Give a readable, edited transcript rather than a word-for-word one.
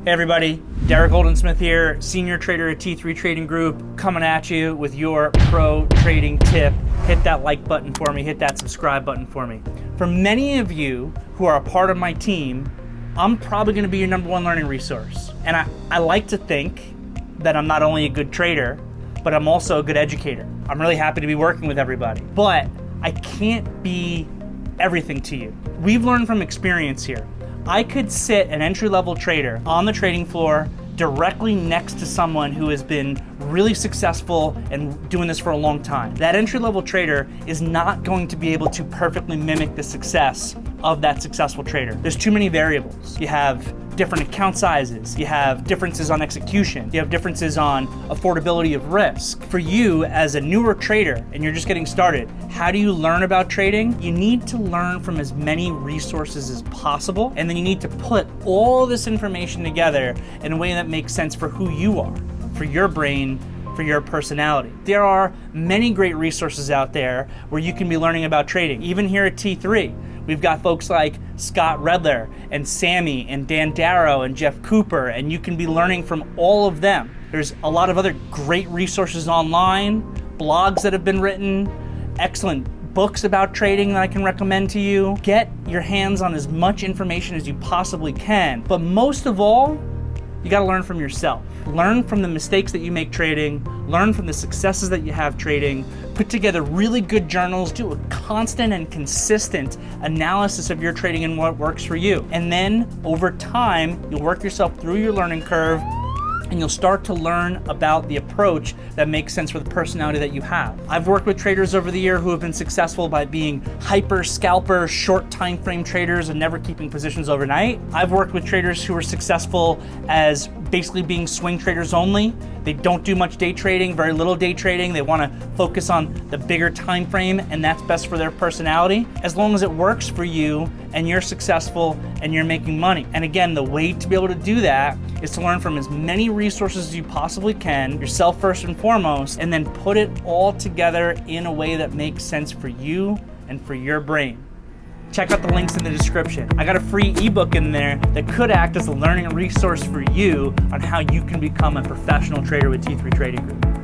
Hey everybody, Derek OLDENSMITH here, senior trader at T3 Trading Group, coming at you with your pro trading tip. Hit that like button for me, hit that subscribe button for me. For many of you who are a part of my team, I'm probably gonna be your #1 learning resource. And I like to think that I'm not only a good trader, but I'm also a good educator. I'm really happy to be working with everybody, but I can't be everything to you. We've learned from experience here. I could sit an entry-level trader on the trading floor directly next to someone who has been really successful and doing this for a long time. That entry-level trader is not going to be able to perfectly mimic the success of that successful trader. There's too many variables. You have different account sizes, you have differences on execution, you have differences on affordability of risk. For you as a newer trader and you're just getting started, how do you learn about trading? You need to learn from as many resources as possible, and then you need to put all this information together in a way that makes sense for who you are, for your brain, for your personality. There are many great resources out there where you can be learning about trading. Even here at T3, we've got folks like Scott Redler and Sammy and Dan Darrow and Jeff Cooper, and you can be learning from all of them. There's a lot of other great resources online, blogs that have been written, excellent books about trading that I can recommend to you. Get your hands on as much information as you possibly can, but most of all, you gotta learn from yourself. Learn from the mistakes that you make trading, learn from the successes that you have trading, put together really good journals, do a constant and consistent analysis of your trading and what works for you. And then over time, you'll work yourself through your learning curve and you'll start to learn about the approach that makes sense for the personality that you have. I've worked with traders over the year who have been successful by being hyper scalper, short time frame traders and never keeping positions overnight. I've worked with traders who are successful as basically being swing traders only. They don't do much day trading, very little day trading. They want to focus on the bigger time frame, and that's best for their personality. As long as it works for you and you're successful and you're making money. And again, the way to be able to do that is to learn from as many resources as you possibly can, yourself first and foremost, and then put it all together in a way that makes sense for you and for your brain. Check out the links in the description. I got a free ebook in there that could act as a learning resource for you on how you can become a professional trader with T3 Trading Group.